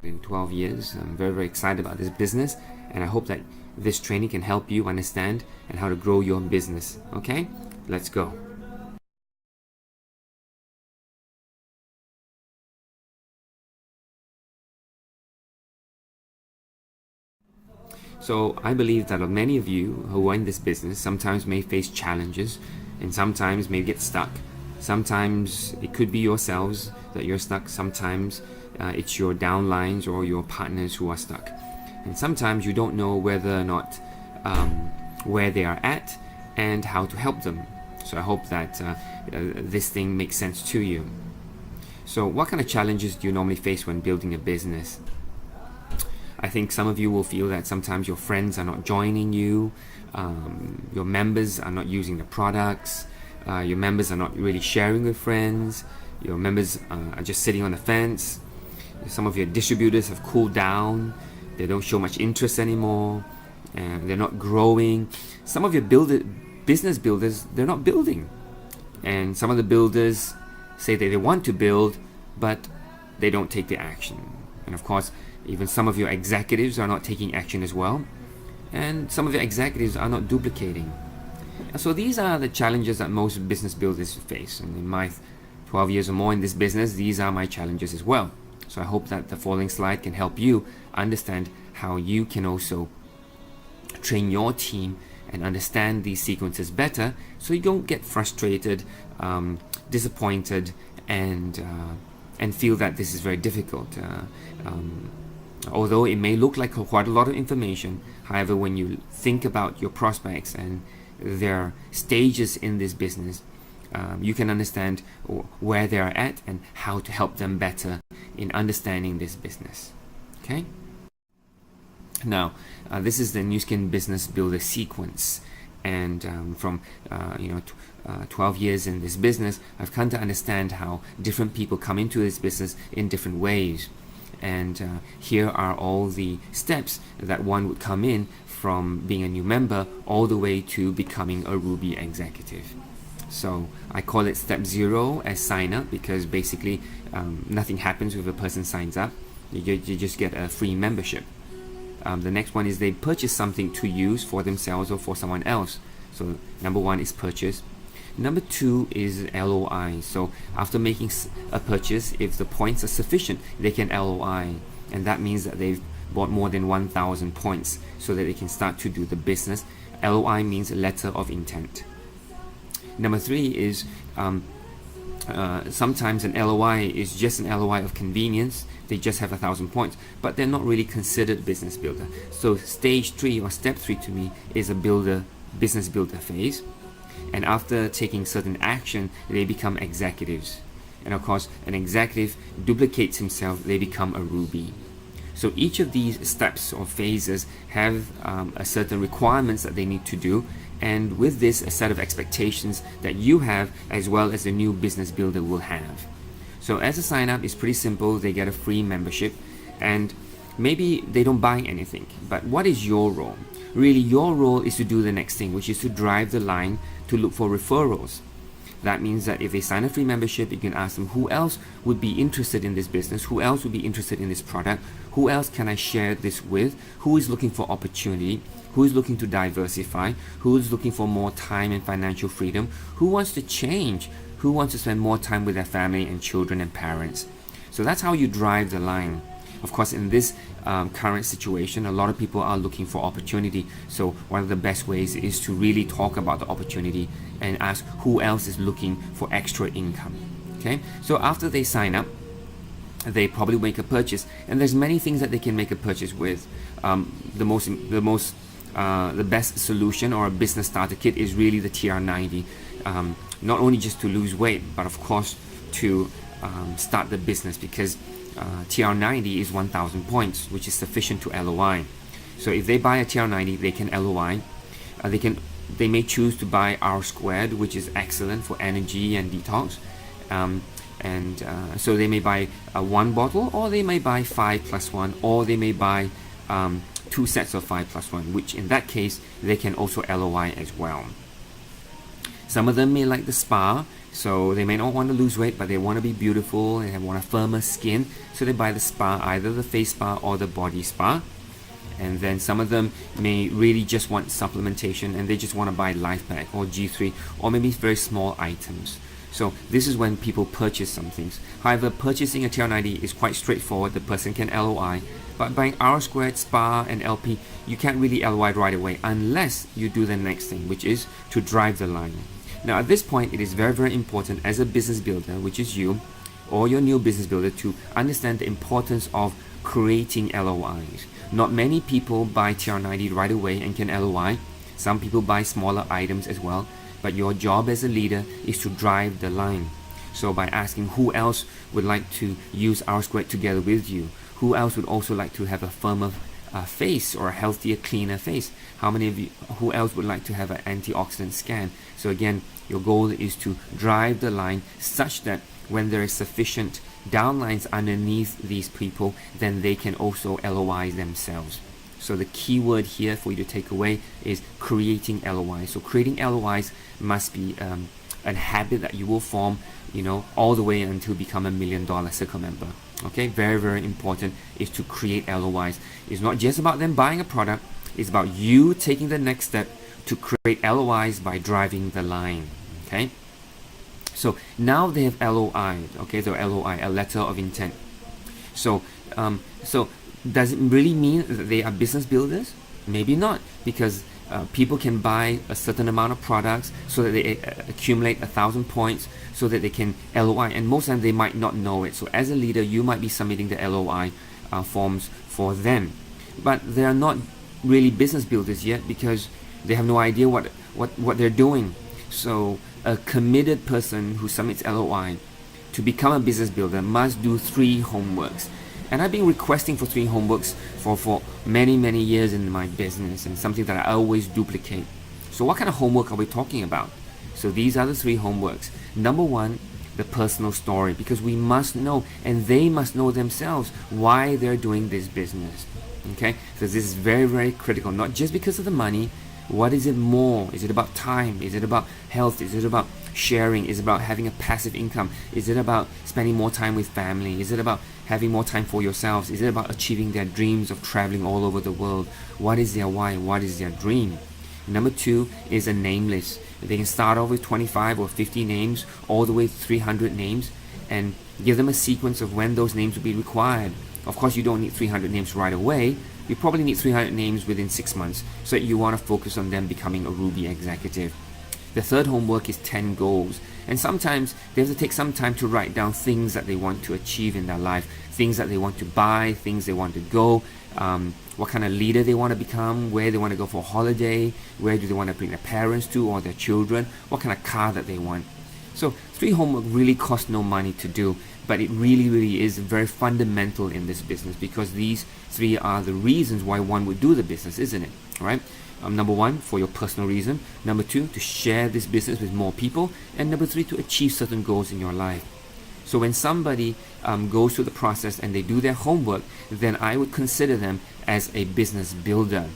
in 12 years. I'm very, very excited about this business, and I hope that this training can help you understand and how to grow your business. Okay, let's go. So I believe that many of you who are in this business sometimes may face challenges and sometimes may get stuck. Sometimes it could be yourselves that you're stuck. Sometimes it's your downlines or your partners who are stuck. And sometimes you don't know whether or not where they are at and how to help them. So I hope that this thing makes sense to you. So what kind of challenges do you normally face when building a business? I think some of you will feel that sometimes your friends are not joining you, your members are not using the products, your members are not really sharing with friends, your members are just sitting on the fence. Some of your distributors have cooled down, they don't show much interest anymore, and they're not growing. Some of your business builders, they're not building. And some of the builders say that they want to build, but they don't take the action. And of course, even some of your executives are not taking action as well. And some of your executives are not duplicating. So these are the challenges that most business builders face. And in my 12 years or more in this business, these are my challenges as well. So I hope that the following slide can help you understand how you can also train your team and understand these sequences better, so you don't get frustrated, disappointed, and feel that this is very difficult. Although it may look like quite a lot of information, however, when you think about your prospects and their stages in this business, you can understand where they are at and how to help them better in understanding this business. Okay? Now, this is the Nu Skin Business Builder sequence, and from 12 years in this business, I've come to understand how different people come into this business in different ways. And here are all the steps that one would come in from being a new member all the way to becoming a Ruby executive. So I call it step 0 as sign up, because basically nothing happens if a person signs up. You just get a free membership. The next one is they purchase something to use for themselves or for someone else. So number 1 is purchase. Number 2 is LOI. So after making a purchase, if the points are sufficient, they can LOI, and that means that they've bought more than 1,000 points so that they can start to do the business. LOI means letter of intent. Number 3 is sometimes an LOI is just an LOI of convenience. They just have 1,000 points, but they're not really considered business builder. So stage 3 or step 3 to me is a business builder phase. And after taking certain action, they become executives. And of course, an executive duplicates himself, they become a Ruby. So each of these steps or phases have a certain requirements that they need to do. And with this, a set of expectations that you have as well as the new business builder will have. So as a sign up, it's pretty simple. They get a free membership, and maybe they don't buy anything. But what is your role? Really, your role is to do the next thing, which is to drive the line to look for referrals. That means that if they sign a free membership, you can ask them who else would be interested in this business, who else would be interested in this product, who else can I share this with, who is looking for opportunity, who is looking to diversify, who is looking for more time and financial freedom, who wants to change, who wants to spend more time with their family and children and parents. So that's how you drive the line. Of course, in this current situation, a lot of people are looking for opportunity. So one of the best ways is to really talk about the opportunity and ask who else is looking for extra income. Okay, so after they sign up, they probably make a purchase, and there's many things that they can make a purchase with. The best solution or a business starter kit is really the TR90. Not only just to lose weight, but of course to start the business, because TR90 is 1,000 points, which is sufficient to LOI. So if they buy a TR90, they can LOI. They may choose to buy R², which is excellent for energy and detox. So they may buy one bottle, or they may buy 5+1, or they may buy 2 sets of 5+1, which in that case they can also LOI as well. Some of them may like the spa, so they may not want to lose weight, but they want to be beautiful and they want a firmer skin, so they buy the spa, either the face spa or the body spa. And then some of them may really just want supplementation and they just want to buy Life Pack or G3 or maybe very small items. So this is when people purchase some things. However, purchasing a TR90 is quite straightforward. The person can LOI, but buying R Squared, Spa and LP, you can't really LOI right away unless you do the next thing, which is to drive the line. Now at this point, it is very, very important as a business builder, which is you or your new business builder, to understand the importance of creating LOIs. Not many people buy TR90 right away and can LOI. Some people buy smaller items as well, but your job as a leader is to drive the line. So by asking who else would like to use R Squared together with you, who else would also like to have a firmer face or a healthier, cleaner face, how many of you, who else would like to have an antioxidant scan. So again, your goal is to drive the line such that when there is sufficient downlines underneath these people, then they can also LOI themselves. So the key word here for you to take away is creating LOIs. So creating LOIs must be a habit that you will form, all the way until you become $1 million Circle member. Okay, very, very important is to create LOIs. It's not just about them buying a product, it's about you taking the next step to create LOIs by driving the line. Okay, so now they have LOI. Okay, so LOI, a letter of intent. So does it really mean that they are business builders? Maybe not, because people can buy a certain amount of products so that they accumulate 1,000 points so that they can LOI, and most of the time they might not know it. So as a leader, you might be submitting the LOI forms for them, but they are not really business builders yet because they have no idea what they're doing. So a committed person who submits LOI to become a business builder must do 3 homeworks. And I've been requesting for 3 homeworks for many, many years in my business, and something that I always duplicate. So what kind of homework are we talking about? So these are the 3 homeworks. Number 1, the personal story, because we must know, and they must know themselves, why they're doing this business. Okay, so this is very, very critical, not just because of the money. What is it more? Is it about time? Is it about health? Is it about sharing? Is it about having a passive income? Is it about spending more time with family? Is it about having more time for yourselves? Is it about achieving their dreams of traveling all over the world? What is their why? What is their dream? Number 2 is a name list. They can start off with 25 or 50 names all the way to 300 names, and give them a sequence of when those names will be required. Of course, you don't need 300 names right away. You probably need 300 names within 6 months, so you want to focus on them becoming a Ruby executive. The third homework is 10 goals, and sometimes they have to take some time to write down things that they want to achieve in their life, things that they want to buy, things they want to go, what kind of leader they want to become, where they want to go for a holiday, where do they want to bring their parents to or their children, what kind of car that they want. So 3 homework really costs no money to do, but it really, really is very fundamental in this business, because these 3 are the reasons why one would do the business, isn't it? All right. Number 1, for your personal reason. Number 2, to share this business with more people. And number 3, to achieve certain goals in your life. So when somebody goes through the process and they do their homework, then I would consider them as a business builder.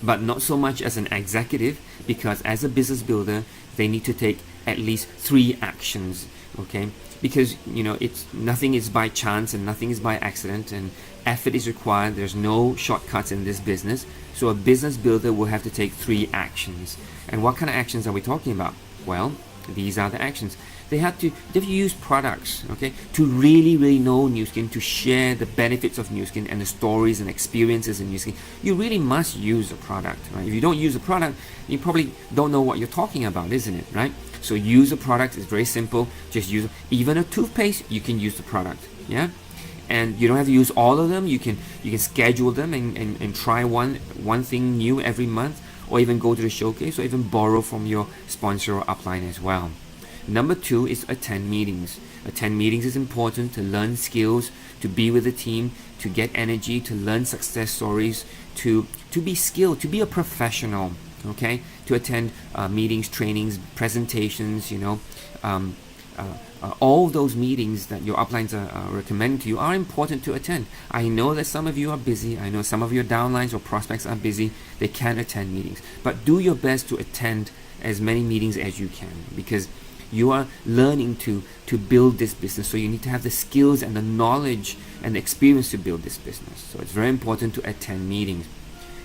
But not so much as an executive, because as a business builder, they need to take at least 3 actions. Okay, because it's nothing is by chance and nothing is by accident, and effort is required. There's no shortcuts in this business. So a business builder will have to take 3 actions. And what kind of actions are we talking about? Well, these are the actions. They have to use products, okay, to really, really know Nu Skin, to share the benefits of Nu Skin and the stories and experiences in Nu Skin. You really must use a product, right? If you don't use a product, you probably don't know what you're talking about, isn't it, right? So use a product. It's very simple. Just use even a toothpaste. You can use the product, yeah. And you don't have to use all of them. You can schedule them and try one thing new every month, or even go to the showcase, or even borrow from your sponsor or upline as well. Number 2 is attend meetings. Attend meetings is important to learn skills, to be with the team, to get energy, to learn success stories, to be skilled, to be a professional. Okay, to attend meetings, trainings, presentations, all those meetings that your uplines are recommending to you are important to attend. I know that some of you are busy. I know some of your downlines or prospects are busy. They can't attend meetings, but do your best to attend as many meetings as you can, because you are learning to build this business. So you need to have the skills and the knowledge and the experience to build this business. So it's very important to attend meetings.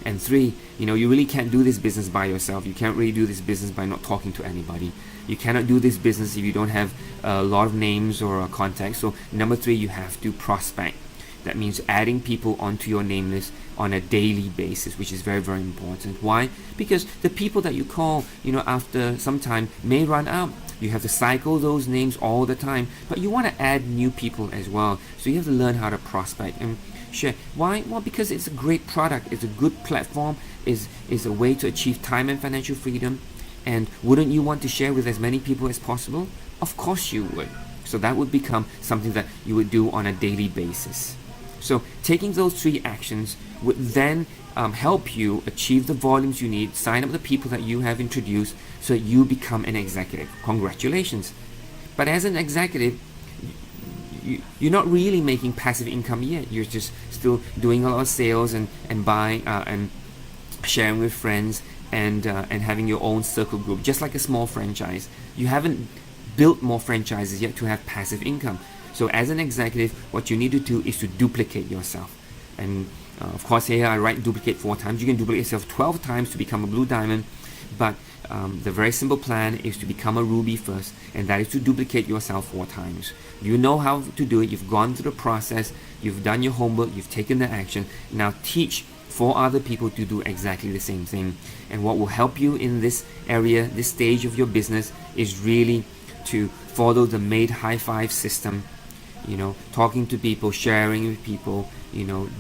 And 3, you really can't do this business by yourself. You can't really do this business by not talking to anybody. You cannot do this business if you don't have a lot of names or contacts. So number 3, you have to prospect. That means adding people onto your name list on a daily basis, which is very, very important. Why? Because the people that you call, after some time may run out. You have to cycle those names all the time, but you want to add new people as well. So you have to learn how to prospect and share. Why? Well, because it's a great product. It's a good platform. Is a way to achieve time and financial freedom. And wouldn't you want to share with as many people as possible? Of course you would. So that would become something that you would do on a daily basis. So taking those 3 actions would then help you achieve the volumes you need, sign up the people that you have introduced so that you become an executive. Congratulations. But as an executive, you're not really making passive income yet. You're just still doing a lot of sales and buying and sharing with friends and having your own circle group, just like a small franchise. You haven't built more franchises yet to have passive income. So as an executive, what you need to do is to duplicate yourself. And of course, here I write duplicate 4 times. You can duplicate yourself 12 times to become a blue diamond. But the very simple plan is to become a ruby first, and that is to duplicate yourself 4 times. You know how to do it. You've gone through the process. You've done your homework. You've taken the action. Now teach 4 other people to do exactly the same thing. And what will help you in this area, this stage of your business, is really to follow the MADE High 5 system. Talking to people, sharing with people,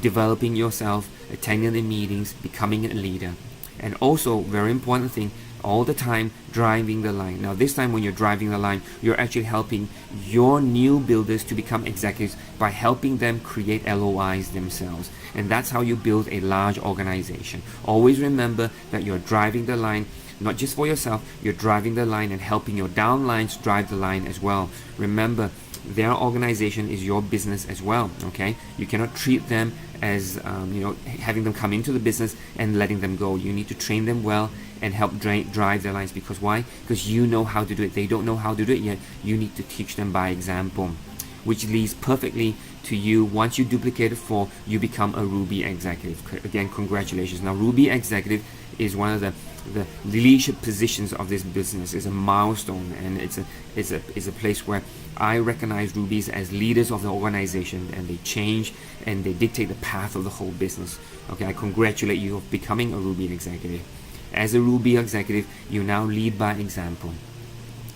developing yourself, attending the meetings, becoming a leader. And also, very important thing, all the time driving the line. Now this time when you're driving the line, you're actually helping your new builders to become executives by helping them create LOIs themselves. And that's how you build a large organization. Always remember that you're driving the line, not just for yourself, you're driving the line and helping your downlines drive the line as well. Remember, their organization is your business as well, okay? You cannot treat them as, having them come into the business and letting them go. You need to train them well and help drive their lines. Because why? Because you know how to do it. They don't know how to do it yet. You need to teach them by example, which leads perfectly to you. Once you duplicate it 4, you become a Ruby executive. Again, congratulations. Now, Ruby executive is one of the leadership positions of this business. Is a milestone, and it's a place where I recognize Rubies as leaders of the organization, and they change and they dictate the path of the whole business. Okay, I congratulate you of becoming a Ruby executive. As a Ruby executive, you now lead by example.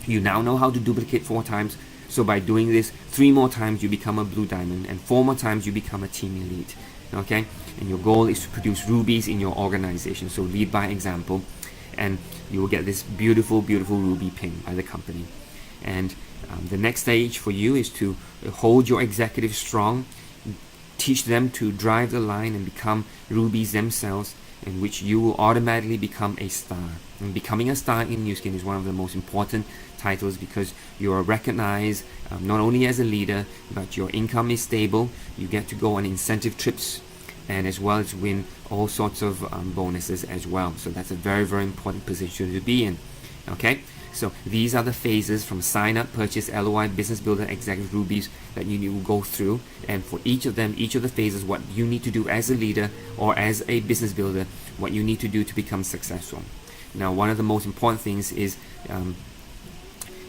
You now know how to duplicate 4 times. So by doing this 3 more times, you become a blue diamond, and 4 more times you become a team elite. Okay, and your goal is to produce rubies in your organization. So lead by example, and you will get this beautiful, beautiful ruby pin by the company. And the next stage for you is to hold your executives strong, teach them to drive the line and become rubies themselves, in which you will automatically become a star. And becoming a star in Nu Skin is one of the most important titles, because you are recognized not only as a leader, but your income is stable. You get to go on incentive trips, and as well as win all sorts of bonuses as well. So that's a very, very important position to be in. Okay, so these are the phases from sign up, purchase, LOI, business builder, executive, rubies that you will go through. And for each of them, each of the phases, what you need to do as a leader or as a business builder, what you need to do to become successful. Now, one of the most important things is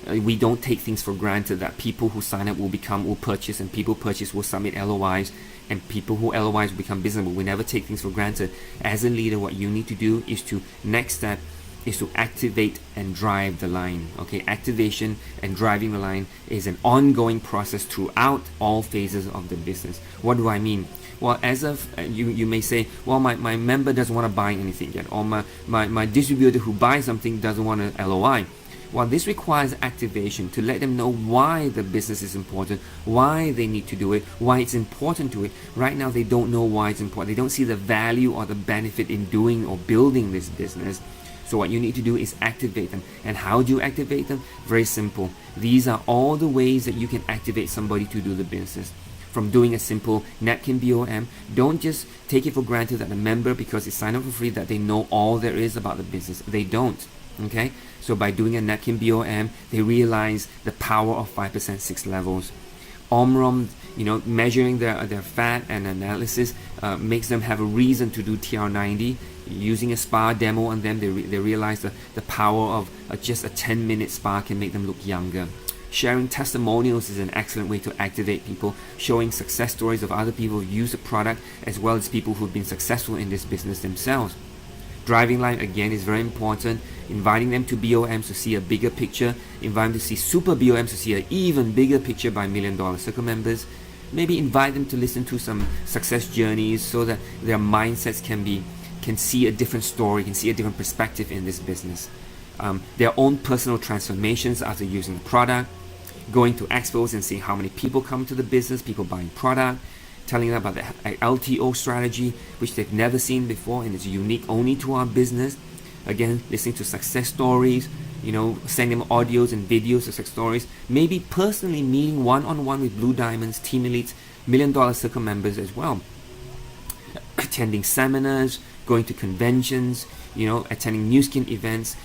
we don't take things for granted, that people who sign up will purchase, and people purchase will submit LOIs, and people who LOIs will become business. But we never take things for granted. As a leader, what you need to do is next step is to activate and drive the line. Okay, activation and driving the line is an ongoing process throughout all phases of the business. What do I mean? Well, as of you may say, well, my member doesn't want to buy anything yet, or my distributor who buys something doesn't want an LOI. Well, this requires activation to let them know why the business is important, why they need to do it, why it's important to it. Right now, they don't know why it's important. They don't see the value or the benefit in doing or building this business. So what you need to do is activate them. And how do you activate them? Very simple. These are all the ways that you can activate somebody to do the business. From doing a simple napkin BOM, don't just take it for granted that a member, because they sign up for free, that they know all there is about the business. They don't. Okay, so by doing a Netkin BOM, they realize the power of 5% 6 levels. Omron, measuring their fat and analysis makes them have a reason to do TR90. Using a spa demo on them, they realize the power of just a 10-minute spa can make them look younger. Sharing testimonials is an excellent way to activate people, showing success stories of other people who use the product as well as people who've been successful in this business themselves. Driving line again is very important, inviting them to BOMs to see a bigger picture, inviting them to see super BOMs to see an even bigger picture by $1 Million Circle members. Maybe invite them to listen to some success journeys so that their mindsets can see a different story, can see a different perspective in this business. Their own personal transformations after using the product, going to expos and seeing how many people come to the business, people buying product, telling them about the LTO strategy, which they've never seen before and is unique only to our business. Again, listening to success stories, sending them audios and videos of success stories. Maybe personally meeting one-on-one with Blue Diamonds, Team Elites, $1 Million Circle members as well. Attending seminars, going to conventions, attending Nu Skin events.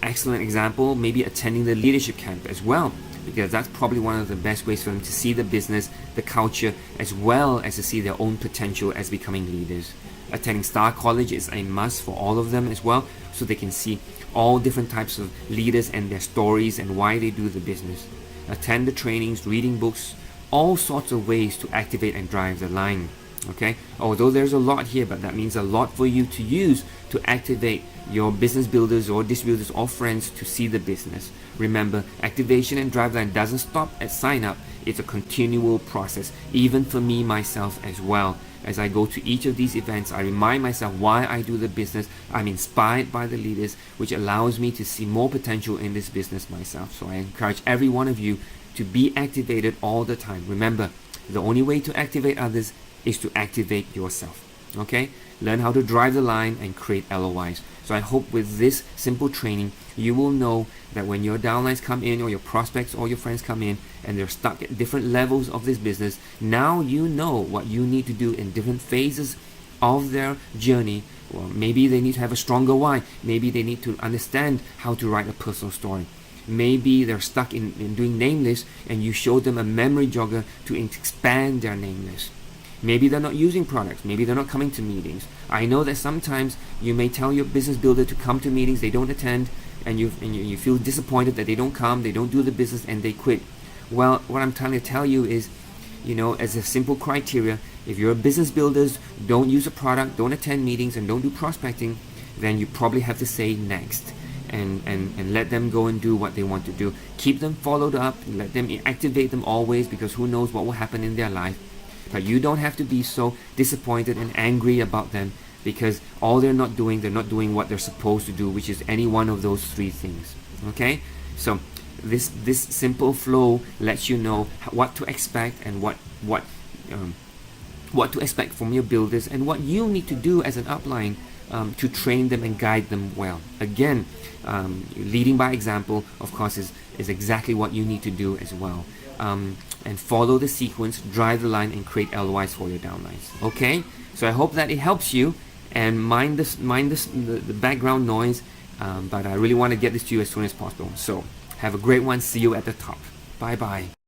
Excellent example, maybe attending the leadership camp as well, because that's probably one of the best ways for them to see the business, the culture, as well as to see their own potential as becoming leaders. Attending Star College is a must for all of them as well, so they can see all different types of leaders and their stories and why they do the business. Attend the trainings, reading books, all sorts of ways to activate and drive the line. Okay, although there's a lot here, but that means a lot for you to use to activate your business builders or distributors or friends to see the business. Remember, activation and drive line doesn't stop at sign up. It's a continual process, even for me myself as well. As I go to each of these events, I remind myself why I do the business. I'm inspired by the leaders, which allows me to see more potential in this business myself. So I encourage every one of you to be activated all the time. Remember, the only way to activate others is to activate yourself. Okay? Learn how to drive the line and create LOIs. So I hope with this simple training, you will know that when your downlines come in or your prospects or your friends come in and they're stuck at different levels of this business, now you know what you need to do in different phases of their journey. Well, maybe they need to have a stronger why. Maybe they need to understand how to write a personal story. Maybe they're stuck in doing name lists and you show them a memory jogger to expand their name list. Maybe they're not using products. Maybe they're not coming to meetings. I know that sometimes you may tell your business builder to come to meetings, they don't attend, and you feel disappointed that they don't come, they don't do the business, and they quit. Well, what I'm trying to tell you is, as a simple criteria, if you're business builders, don't use a product, don't attend meetings, and don't do prospecting, then you probably have to say next. And let them go and do what they want to do. Keep them followed up, let them activate them always, because who knows what will happen in their life. But you don't have to be so disappointed and angry about them, because all they're not doing what they're supposed to do, which is any one of those three things. Okay? So this simple flow lets you know what to expect and what to expect from your builders and what you need to do as an upline to train them and guide them well. Again, leading by example, of course, is exactly what you need to do as well. And follow the sequence, drive the line, and create LOIs for your downlines. Okay, so I hope that it helps you, and mind the background noise. But I really want to get this to you as soon as possible. So have a great one. See you at the top. Bye bye.